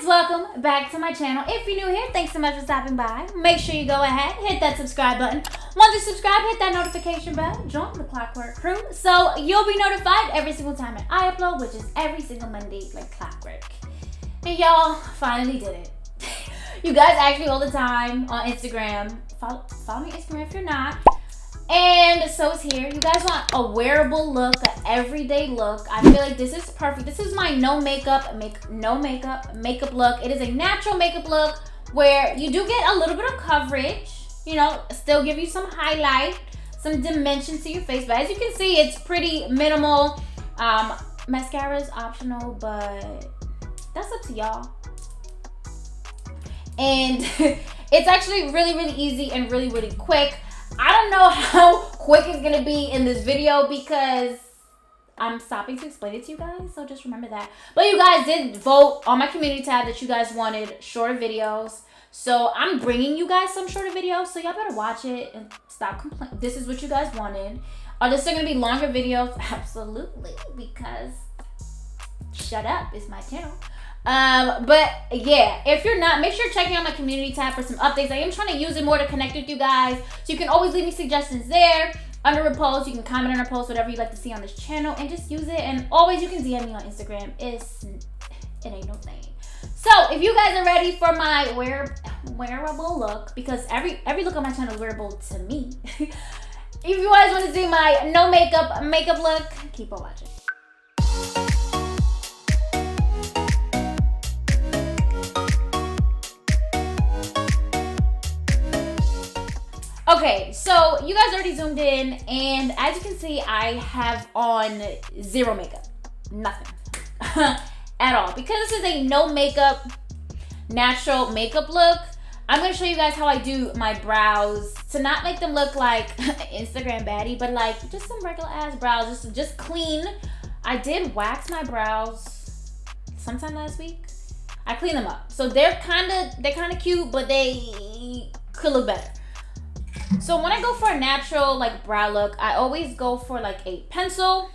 guys, welcome back to my channel. If you're new here, thanks so much for stopping by. Make sure you go ahead, hit that subscribe button. Once you subscribe, hit that notification bell, join the Clockwork crew, so you'll be notified every single time that I upload, which is every single Monday, like clockwork. And y'all finally did it. You guys ask me all the time on Instagram. Follow me on Instagram if you're not. And so it's here. You guys want a wearable look, an everyday look. I feel like this is perfect. This is my no makeup look. It is a natural makeup look where you do get a little bit of coverage, you know, still give you some highlight, some dimension to your face. But as you can see, it's pretty minimal. Mascara is optional, but that's up to y'all. And it's actually really, really easy and really, really quick. I don't know how quick it's gonna be in this video because I'm stopping to explain it to you guys, so just remember that. But you guys did vote on my community tab that you guys wanted shorter videos, so I'm bringing you guys some shorter videos, so y'all better watch it and stop complaining. This is what you guys wanted. Are there still gonna be longer videos? Absolutely, because shut up, it's my channel. But yeah, if you're not, make sure you're checking out my community tab for some updates. I am trying to use it more to connect with you guys, so you can always leave me suggestions there under a post. You can comment on a post, whatever you'd like to see on this channel, and just use it. And always you can DM me on Instagram. It ain't no thing. So if you guys are ready for my wearable look, because every look on my channel is wearable to me. If you guys want to see my no makeup look, keep on watching. Okay, so you guys already zoomed in, and as you can see, I have on zero makeup. Nothing. At all. Because this is a no makeup, natural makeup look, I'm going to show you guys how I do my brows to not make them look like Instagram baddie, but like just some regular ass brows, just clean. I did wax my brows sometime last week. I cleaned them up. So they're kind of cute, but they could look better. So when I go for a natural like brow look, I always go for like a pencil.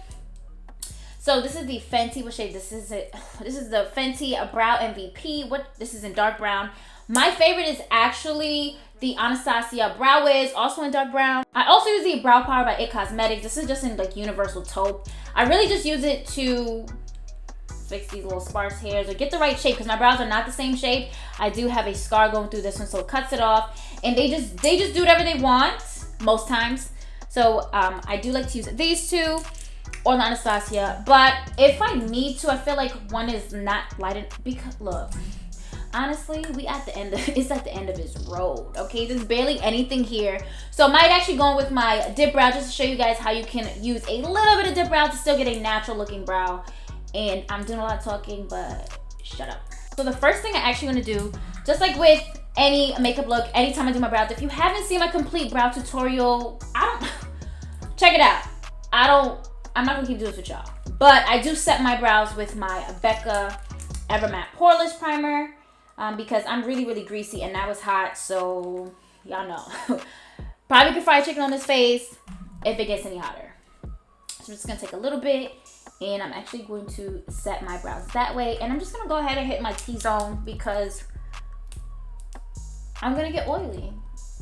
So this is the Fenty, what shade? This is it. This is the Fenty Brow MVP. This is in dark brown. My favorite is actually the Anastasia Brow Wiz, also in dark brown. I also use the Brow Power by IT Cosmetics. This is just in like universal taupe. I really just use it to fix these little sparse hairs or get the right shape, because my brows are not the same shape. I do have a scar going through this one, so it cuts it off, and they just do whatever they want most times. So I do like to use these two or the Anastasia, but if I need to, I feel like one is not light enough, because look, honestly, it's at the end of his road. Okay, there's barely anything here, so I might actually go with my dip brow just to show you guys how you can use a little bit of dip brow to still get a natural looking brow. And I'm doing a lot of talking, but shut up. So the first thing I actually want to do, just like with any makeup look, anytime I do my brows, if you haven't seen my complete brow tutorial, check it out. I'm not gonna keep doing this with y'all, but I do set my brows with my Becca Evermatte Poreless Primer, because I'm really, really greasy, and that was hot, so y'all know. Probably could fry chicken on this face if it gets any hotter. So I'm just gonna take a little bit, and I'm actually going to set my brows that way. And I'm just going to go ahead and hit my T-zone because I'm going to get oily.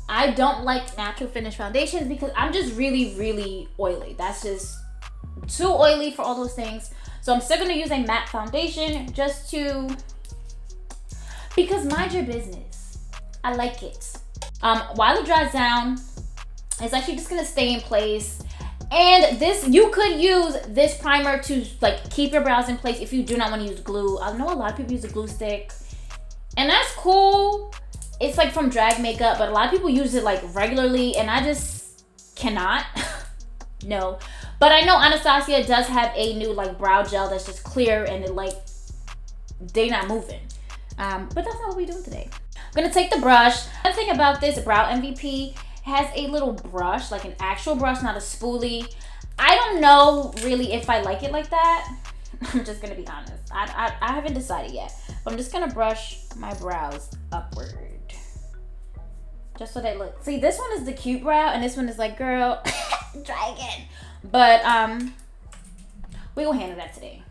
I don't like natural finish foundations because I'm just really, really oily. That's just too oily for all those things. So I'm still going to use a matte foundation just because mind your business. I like it. While it dries down, it's actually just going to stay in place. And you could use this primer to like keep your brows in place if you do not want to use glue. I know a lot of people use a glue stick, and that's cool. It's like from drag makeup, but a lot of people use it like regularly, and I just cannot. No, but I know Anastasia does have a new like brow gel that's just clear, and it like they not moving. But that's not what we're doing today. I'm gonna take the brush. The thing about this Brow MVP has a little brush, like an actual brush, not a spoolie. I don't know really if I like it like that. I'm just gonna be honest. I haven't decided yet, but I'm just gonna brush my brows upward, just so they look. See, this one is the cute brow, and this one is like, girl, try again. But we will handle that today.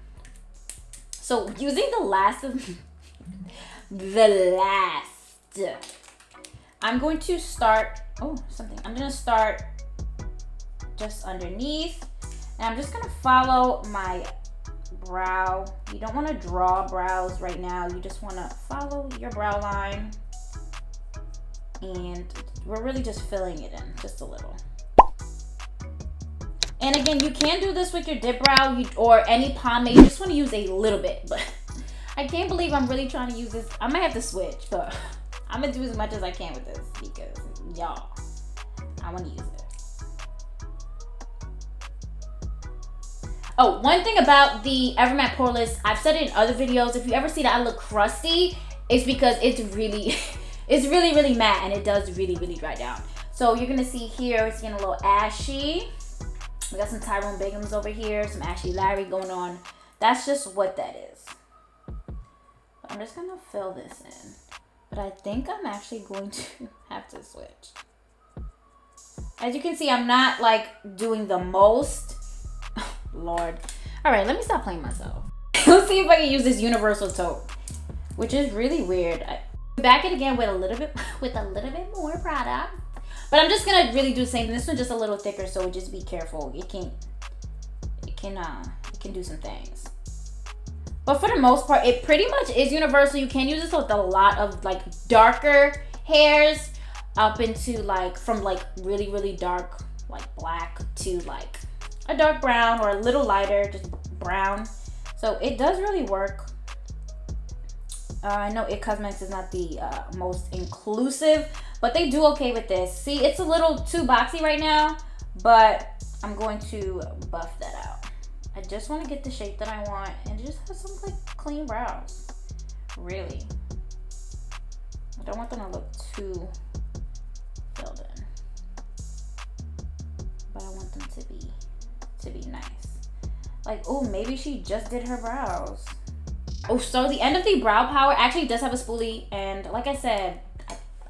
So using the last of The last. I'm going to start, I'm gonna start just underneath. And I'm just gonna follow my brow. You don't wanna draw brows right now. You just wanna follow your brow line. And we're really just filling it in just a little. And again, you can do this with your dip brow or any pomade. You just wanna use a little bit, but I can't believe I'm really trying to use this. I might have to switch, but I'm gonna do as much as I can with this because y'all, I wanna use it. Oh, one thing about the Evermatte Poreless, I've said it in other videos, if you ever see that I look crusty, it's because it's really, it's really matte and it does really dry down. So you're gonna see here, it's getting a little ashy. We got some Tyrone Bigums over here, some Ashley Larry going on. That's just what that is. I'm just gonna fill this in. But I think I'm actually going to have to switch. As you can see, I'm not like doing the most. Lord. All right, let me stop playing myself. Let's see if I can use this universal taupe, which is really weird. I back it again with a little bit more product. But I'm just gonna really do the same. This one's just a little thicker, so just be careful. It can do some things. But for the most part, it pretty much is universal. You can use this with a lot of like darker hairs up into like from like really dark like black to like a dark brown or a little lighter, just brown. So it does really work. I know IT Cosmetics is not the most inclusive, but they do okay with this. See, it's a little too boxy right now, but I'm going to buff that out. I just want to get the shape that I want and just have some like clean brows. Really. I don't want them to look too filled in, but I want them to be nice. Like, oh, maybe she just did her brows. Oh, so the end of the brow power actually does have a spoolie, and like I said,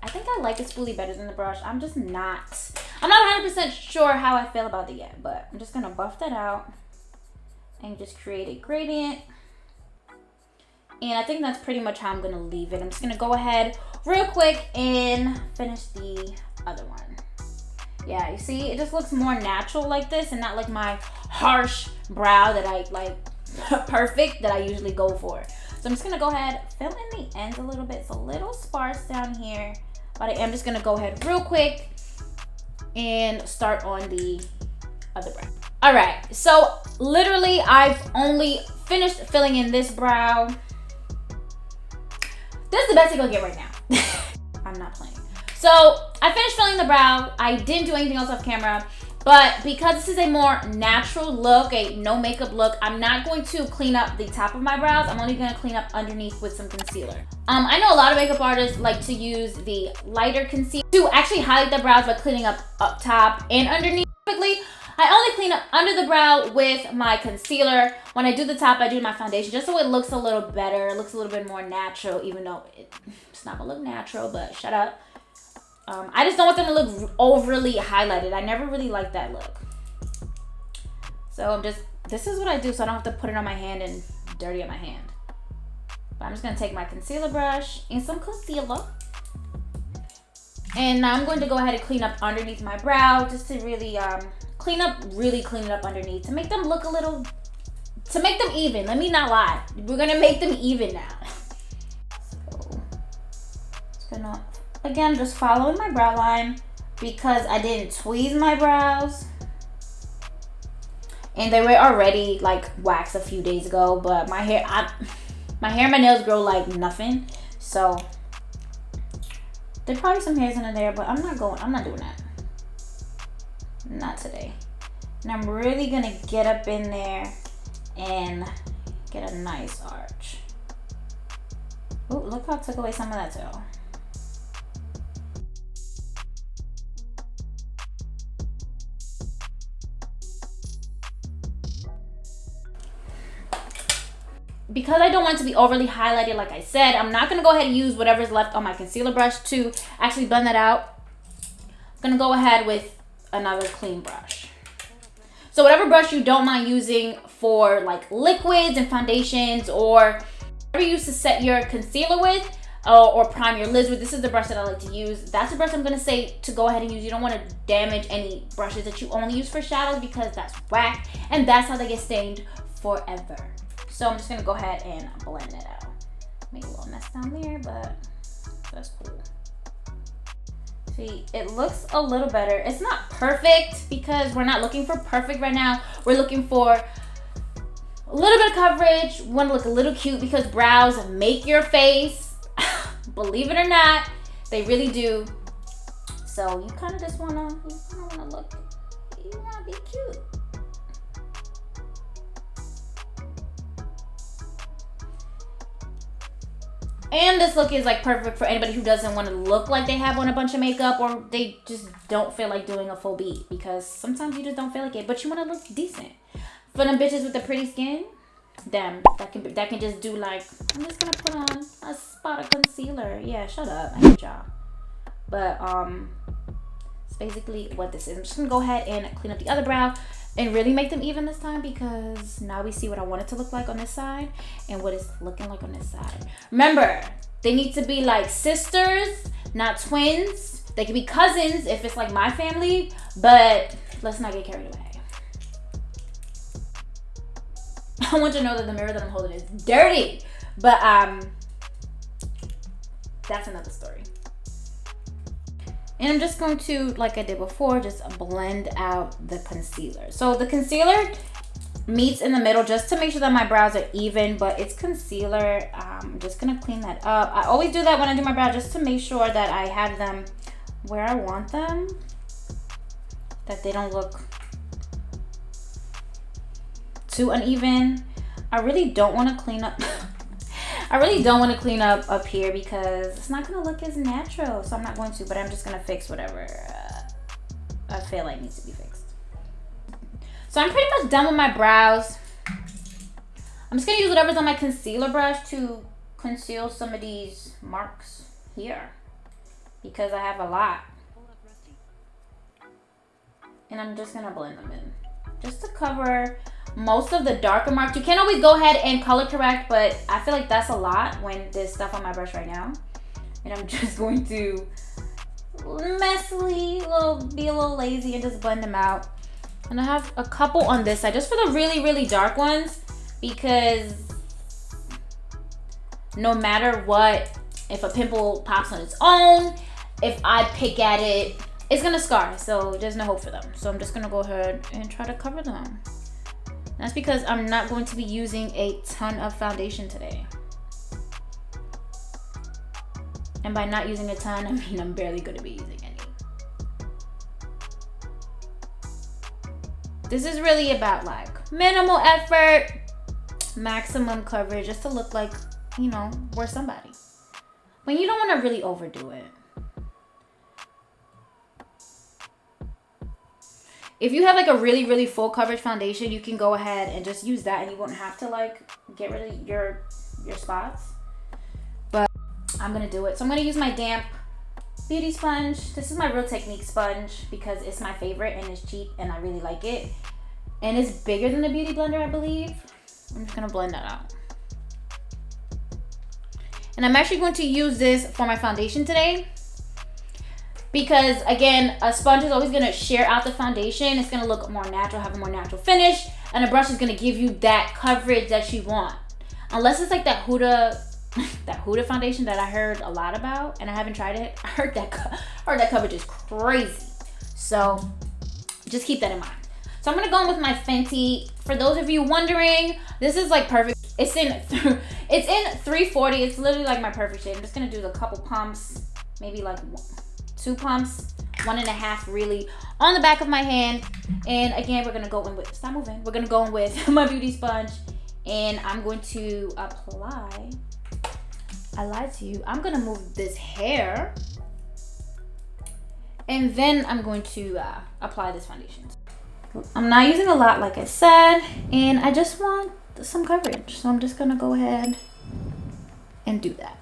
I think I like a spoolie better than the brush. I'm not 100% sure how I feel about it yet, but I'm just gonna buff that out and just create a gradient. And I think that's pretty much how I'm gonna leave it. I'm just gonna go ahead real quick and finish the other one. Yeah, you see, it just looks more natural like this and not like my harsh brow that I like perfect that I usually go for. So I'm just gonna go ahead, fill in the ends a little bit. It's a little sparse down here, but I am just gonna go ahead real quick and start on the other brow. All right, so literally I've only finished filling in this brow. This is the best I can get right now. I'm not playing. So I finished filling the brow. I didn't do anything else off camera, but because this is a more natural look, a no makeup look, I'm not going to clean up the top of my brows. I'm only gonna clean up underneath with some concealer. I know a lot of makeup artists like to use the lighter concealer to actually highlight the brows by cleaning up top and underneath. Typically, I only clean up under the brow with my concealer. When I do the top, I do my foundation just so it looks a little better. It looks a little bit more natural, even though it's not gonna look natural, but shut up. I just don't want them to look overly highlighted. I never really liked that look. So this is what I do so I don't have to put it on my hand and dirty up my hand. But I'm just gonna take my concealer brush and some concealer. And now I'm going to go ahead and clean up underneath my brow just to really clean it up underneath to make them look a little, to make them even. Let me not lie. We're gonna make them even now. So, just gonna, again, just following my brow line because I didn't tweeze my brows. And they were already like waxed a few days ago, but my hair and my nails grow like nothing. So there's probably some hairs under there, but I'm not doing that. Not today. And I'm really gonna get up in there and get a nice arch. Oh, look how I took away some of that tail. Because I don't want it to be overly highlighted, like I said, I'm not gonna go ahead and use whatever's left on my concealer brush to actually blend that out. I'm gonna go ahead with another clean brush. So whatever brush you don't mind using for like liquids and foundations, or you use to set your concealer with or prime your lids with, this is the brush that I like to use. That's the brush I'm going to say to go ahead and use. You don't want to damage any brushes that you only use for shadows because that's whack, and that's how they get stained forever. So I'm just going to go ahead and blend it out. Maybe a little mess down there, but that's cool. See, it looks a little better. It's not perfect because we're not looking for perfect right now. We're looking for a little bit of coverage. We want to look a little cute because brows make your face. Believe it or not, they really do. So you kind of just want to look, you want to be cute. And this look is like perfect for anybody who doesn't want to look like they have on a bunch of makeup, or they just don't feel like doing a full beat, because sometimes you just don't feel like it, but you want to look decent. For them bitches with the pretty skin, them that can just do like, I'm just gonna put on a spot of concealer. Yeah, shut up, I hate y'all. But it's basically what this is. I'm just gonna go ahead and clean up the other brow and really make them even this time, because now we see what I want it to look like on this side and what it's looking like on this side. Remember, they need to be like sisters, not twins. They can be cousins if it's like my family, but let's not get carried away. I want you to know that the mirror that I'm holding is dirty, but that's another story. And I'm just going to, like I did before, just blend out the concealer. So the concealer meets in the middle just to make sure that my brows are even, but it's concealer. I'm just gonna clean that up. I always do that when I do my brow, just to make sure that I have them where I want them, that they don't look too uneven. I really don't want to clean up I really don't want to clean up here because it's not going to look as natural, so I'm not going to, but I'm just going to fix whatever I feel like needs to be fixed. So I'm pretty much done with my brows. I'm just going to use whatever's on my concealer brush to conceal some of these marks here, because I have a lot. And I'm just going to blend them in just to cover most of the darker marks. You can always go ahead and color correct, but I feel like that's a lot when there's stuff on my brush right now. And I'm just going to messily be a little lazy and just blend them out. And I have a couple on this side just for the really, really dark ones, because no matter what, if a pimple pops on its own, if I pick at it, it's gonna scar, so there's no hope for them. So I'm just gonna go ahead and try to cover them. That's because I'm not going to be using a ton of foundation today. And by not using a ton, I mean I'm barely going to be using any. This is really about like minimal effort, maximum coverage, just to look like, you know, we're somebody. When you don't want to really overdo it. If you have like a really, really full coverage foundation, you can go ahead and just use that and you won't have to like get rid of your spots. But I'm going to do it. So I'm going to use my damp beauty sponge. This is my Real Technique sponge because it's my favorite and it's cheap and I really like it. And it's bigger than the Beauty Blender, I believe. I'm just going to blend that out. And I'm actually going to use this for my foundation today, because again, a sponge is always gonna shear out the foundation. It's gonna look more natural, have a more natural finish, and a brush is gonna give you that coverage that you want. Unless it's like that Huda foundation that I heard a lot about, and I haven't tried it. I heard that coverage is crazy. So just keep that in mind. So I'm gonna go in with my Fenty. For those of you wondering, this is like perfect. It's in 340. It's literally like my perfect shade. I'm just gonna do a couple pumps, maybe like 2 pumps, 1.5 really, on the back of my hand. And again, we're gonna go in with, stop moving. We're gonna go in with my beauty sponge, and I'm going to apply. I lied to you. I'm gonna move this hair, and then I'm going to apply this foundation. I'm not using a lot, like I said, and I just want some coverage, so I'm just gonna go ahead and do that.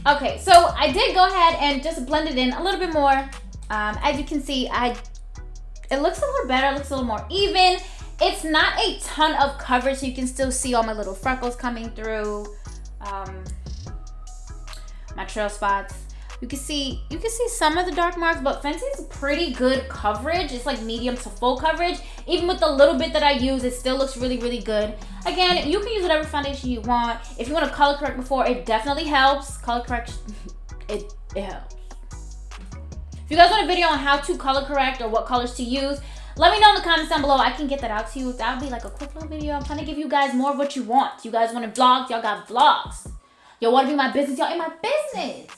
Okay, so I did go ahead and just blend it in a little bit more. As you can see, it looks a little better, it looks a little more even. It's not a ton of coverage, so you can still see all my little freckles coming through, my trail spots. You can see some of the dark marks, but Fenty's pretty good coverage. It's like medium to full coverage. Even with the little bit that I use, it still looks really, really good. Again, you can use whatever foundation you want. If you want to color correct before, it definitely helps. Color correction, it helps. If you guys want a video on how to color correct or what colors to use, let me know in the comments down below. I can get that out to you. That would be like a quick little video. I'm trying to give you guys more of what you want. You guys want vlogs? Y'all got vlogs. Y'all want to be my business? Y'all in my business.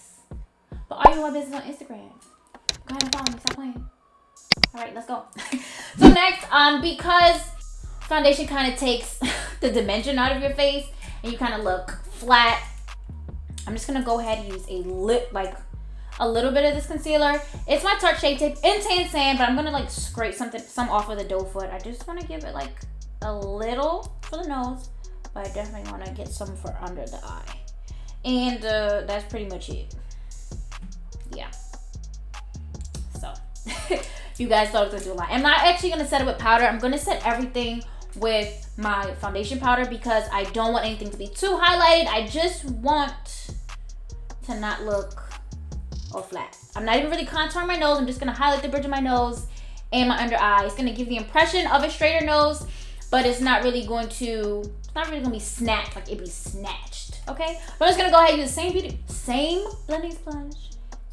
But are you my business on Instagram? Go ahead and follow me. Stop playing. All right, let's go. So next, because foundation kind of takes the dimension out of your face and you kind of look flat, I'm just gonna go ahead and use a little bit of this concealer. It's my Tarte Shape Tape in Tan Sand, but I'm gonna like scrape some off of the doe foot. I just want to give it like a little for the nose, but I definitely want to get some for under the eye. And that's pretty much it. Yeah. So you guys thought it was gonna do a lot. I'm not actually gonna set it with powder. I'm gonna set everything with my foundation powder because I don't want anything to be too highlighted. I just want to not look all flat. I'm not even really contouring my nose. I'm just gonna highlight the bridge of my nose and my under eye. It's gonna give the impression of a straighter nose, but it's not really gonna be snatched like it'd be snatched. Okay? But I'm just gonna go ahead and use the same blending sponge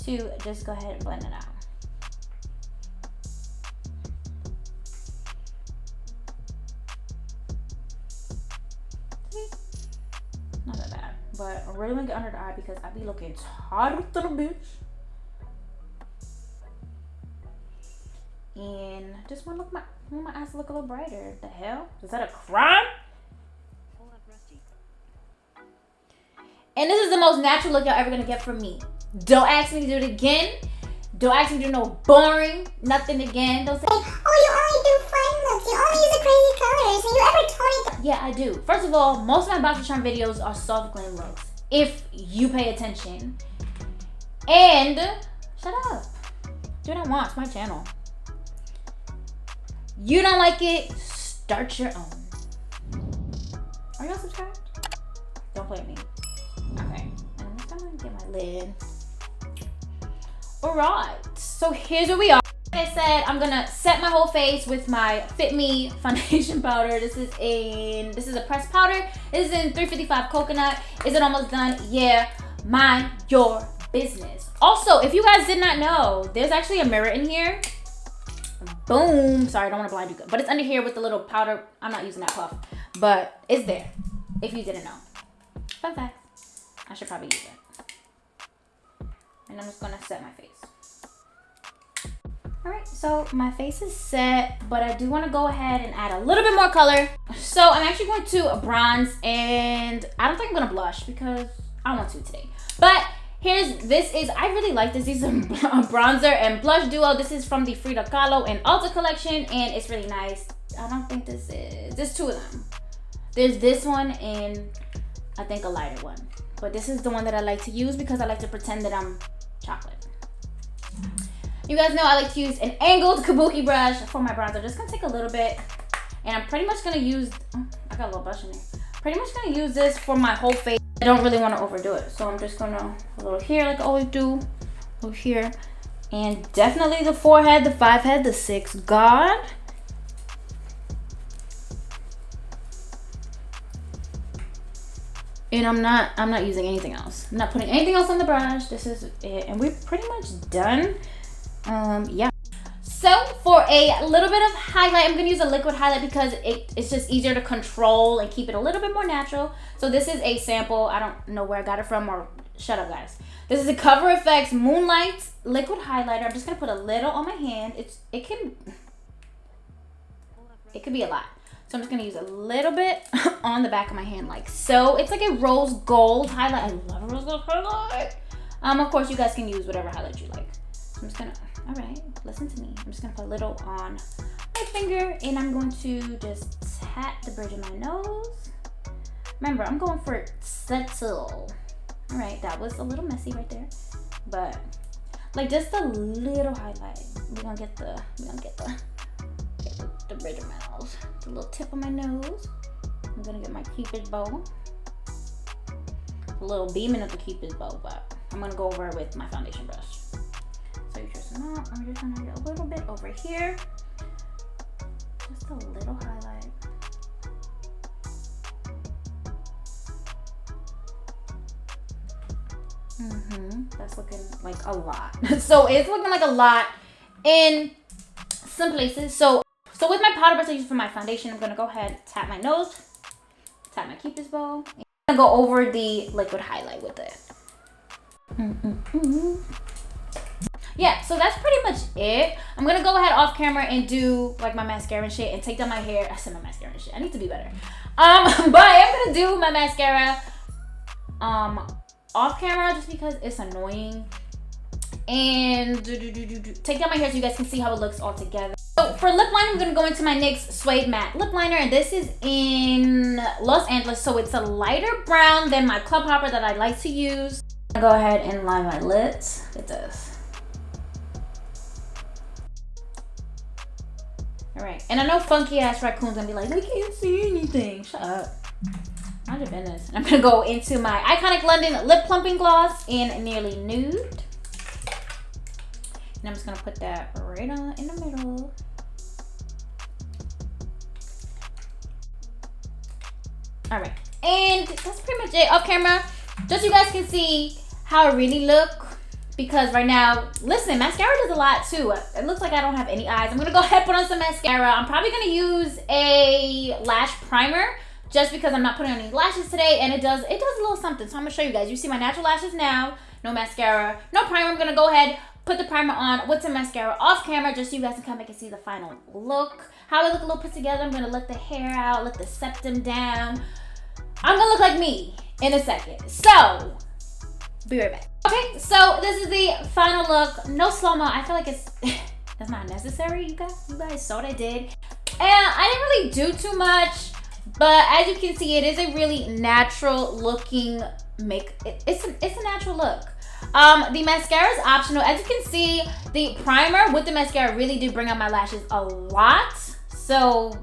to just go ahead and blend it out. See? Not that bad. But I'm really gonna get under the eye because I be looking tired with little bitch. And just want my eyes to look a little brighter. The hell? Is that a crime? And this is the most natural look y'all ever gonna get from me. Don't ask me to do it again. Don't ask me to do no boring, nothing again. Don't say, oh, you only do fun looks. You only use the crazy colors. And you ever told me? Yeah, I do. First of all, most of my box charm videos are soft glam looks. If you pay attention. And shut up. Do what I want. It's my channel. You don't like it? Start your own. Are y'all subscribed? Don't play with me. Okay. I'm just gonna get my lid. Alright, so here's where we are. Like I said, I'm gonna set my whole face with my Fit Me foundation powder. This is a pressed powder. This is in 355 coconut. Is it almost done? Yeah. Mind your business. Also, if you guys did not know, there's actually a mirror in here. Boom. Sorry, I don't want to blind you, but it's under here with the little powder. I'm not using that puff, but it's there. If you didn't know. Fun fact. I should probably use it. And I'm just gonna set my face. Alright, so my face is set, but I do want to go ahead and add a little bit more color. So I'm actually going to bronze, and I don't think I'm gonna blush because I don't want to today. But I really like this. These are bronzer and blush duo. This is from the Frida Kahlo and Ulta collection, and it's really nice. I don't think there's two of them. There's this one and I think a lighter one. But this is the one that I like to use because I like to pretend that I'm chocolate. You guys know I like to use an angled kabuki brush for my bronzer. Just gonna take a little bit, and I'm pretty much gonna use, I got a little brush in there. Pretty much gonna use this for my whole face. I don't really want to overdo it, so I'm just gonna a little here like I always do, a little here, and definitely the forehead, the 5 head, the 6 God. And I'm not using anything else. I'm not putting anything else on the brush. This is it, and we're pretty much done. Yeah. So for a little bit of highlight, I'm gonna use a liquid highlight because it's just easier to control and keep it a little bit more natural. So this is a sample. I don't know where I got it from, or shut up, guys. This is a Cover FX Moonlight liquid highlighter. I'm just gonna put a little on my hand. It could be a lot. So I'm just gonna use a little bit on the back of my hand like so. It's like a rose gold highlight. I love a rose gold highlight. Of course, you guys can use whatever highlight you like. So I'm just gonna, all right, listen to me. I'm just gonna put a little on my finger, and I'm going to just tap the bridge of my nose. Remember, I'm going for subtle, All right, that was a little messy right there, but like just a little highlight. We're gonna get the bridge of my nose, the little tip of my nose. I'm gonna get my Cupid's bow, a little beaming of the Cupid's bow, but I'm gonna go over it with my foundation brush. So you just know, I'm just gonna get a little bit over here, just a little highlight. That's looking like a lot. So it's looking like a lot in some places. So with my powder brush I use for my foundation, I'm gonna go ahead, tap my nose, tap my Cupid's bow, and I'm gonna go over the liquid highlight with it. Yeah, so that's pretty much it. I'm gonna go ahead off camera and do like my mascara and shit and take down my hair. I said my mascara and shit. I need to be better. But I am gonna do my mascara off camera just because it's annoying, and take down my hair so you guys can see how it looks all together. So for lip liner, I'm gonna go into my NYX Suede Matte Lip Liner, and this is in Los Angeles, so it's a lighter brown than my Club Hopper that I like to use. I'm gonna go ahead and line my lids. Look at this. All right, and I know funky ass raccoons gonna be like, we can't see anything. Shut up. Mind your business. I'm gonna go into my Iconic London Lip Plumping Gloss in Nearly Nude. And I'm just gonna put that right on in the middle. All right, and that's pretty much it off camera. Just so you guys can see how I really look. Because right now, listen, mascara does a lot too. It looks like I don't have any eyes. I'm gonna go ahead and put on some mascara. I'm probably gonna use a lash primer just because I'm not putting on any lashes today, and it does a little something. So I'm gonna show you guys. You see my natural lashes now, no mascara, no primer. I'm gonna go ahead, put the primer on with some mascara off camera just so you guys can come back and see the final look. How I look a little put together. I'm gonna let the hair out, let the septum down. I'm gonna look like me in a second. So, be right back. Okay, so this is the final look. No slow-mo. I feel like that's not necessary. You guys saw what I did. And I didn't really do too much, but as you can see, it is a really natural looking it's a natural look. The mascara is optional. As you can see, the primer with the mascara really did bring out my lashes a lot. So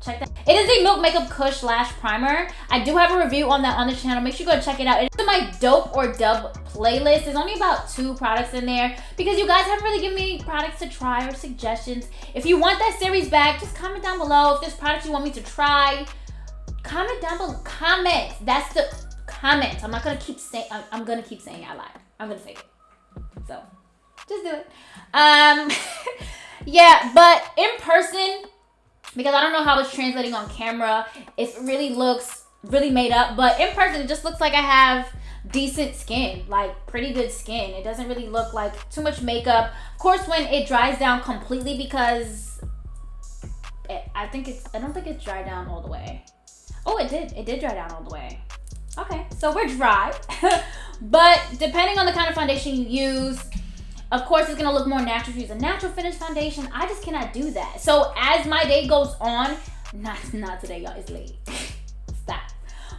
check that. It is a Milk Makeup Kush Lash Primer. I do have a review on that on the channel. Make sure you go check it out. It's in my Dope or Dub playlist. There's only about 2 products in there because you guys haven't really given me products to try or suggestions. If you want that series back, just comment down below. If there's products you want me to try, comment down below. Comment. That's the comment. I'm not gonna keep saying. I'm gonna keep saying I lied. I'm gonna say it. So just do it. Yeah, but in person, because I don't know how it's translating on camera, it really looks really made up, but in person it just looks like I have decent skin, like pretty good skin. It doesn't really look like too much makeup. Of course, when it dries down completely, because I don't think it's dried down all the way. Oh, it did dry down all the way. Okay, so we're dry. But depending on the kind of foundation you use, of course, it's gonna look more natural if you use a natural finish foundation. I just cannot do that. So as my day goes on, not today, y'all, it's late. Stop.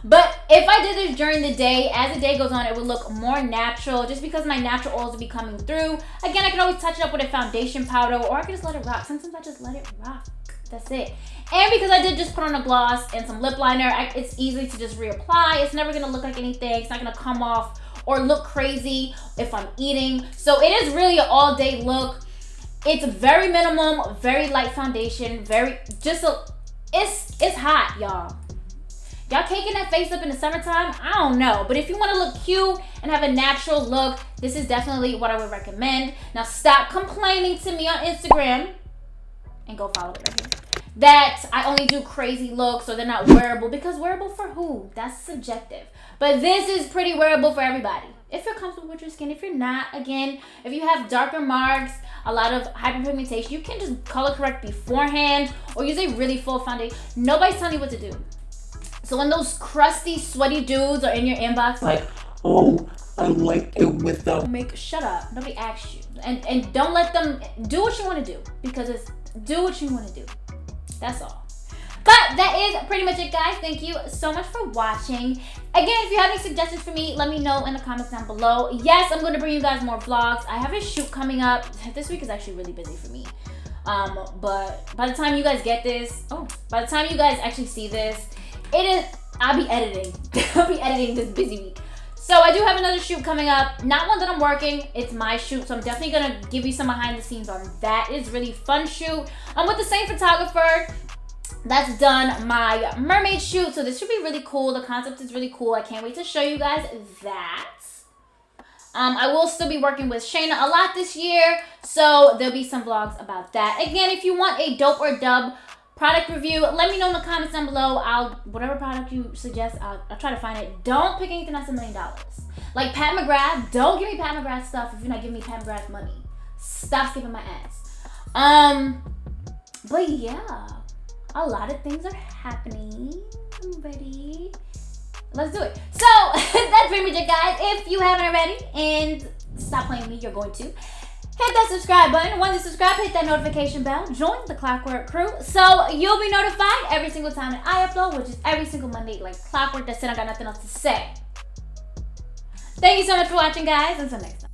But if I did this during the day, as the day goes on, it would look more natural just because my natural oils will be coming through. Again, I can always touch it up with a foundation powder, or I can just let it rock. Sometimes I just let it rock. That's it. And because I did just put on a gloss and some lip liner, it's easy to just reapply. It's never gonna look like anything. It's not gonna come off or look crazy if I'm eating. So it is really an all day look. It's very minimum, very light foundation, it's hot, y'all. Y'all caking that face up in the summertime? I don't know. But if you want to look cute and have a natural look, this is definitely what I would recommend. Now stop complaining to me on Instagram and go follow it right here that I only do crazy looks or they're not wearable, because wearable for who? That's subjective. But this is pretty wearable for everybody. If you're comfortable with your skin, if you're not, again, if you have darker marks, a lot of hyperpigmentation, you can just color correct beforehand or use a really full foundation. Nobody's telling you what to do. So when those crusty, sweaty dudes are in your inbox like, oh, I like it without shut up. Nobody asked you. And don't let them do what you want to do, because do what you want to do. That's all. But that is pretty much it, guys. Thank you so much for watching. Again, if you have any suggestions for me, let me know in the comments down below. Yes, I'm going to bring you guys more vlogs. I have a shoot coming up. This week is actually really busy for me. But by the time you guys get this, by the time you guys actually see this, I'll be editing. I'll be editing this busy week. So I do have another shoot coming up. Not one that I'm working. It's my shoot. So I'm definitely going to give you some behind the scenes on that. It's a really fun shoot. I'm with the same photographer that's done my mermaid shoot. So this should be really cool. The concept is really cool. I can't wait to show you guys that. I will still be working with Shayna a lot this year. So there'll be some vlogs about that. Again, if you want a dope or dub product review, let me know in the comments down below. Whatever product you suggest, I'll try to find it. Don't pick anything that's $1 million. Like Pat McGrath, don't give me Pat McGrath stuff if you're not giving me Pat McGrath money. Stop skipping my ass. But yeah, a lot of things are happening. I'm ready. Let's do it. So that's pretty much it, guys. If you haven't already, and stop playing with me, you're going to hit that subscribe button. Once you subscribe, hit that notification bell. Join the Clockwork crew so you'll be notified every single time that I upload, which is every single Monday, like clockwork. That's it. I got nothing else to say. Thank you so much for watching, guys. Until next time.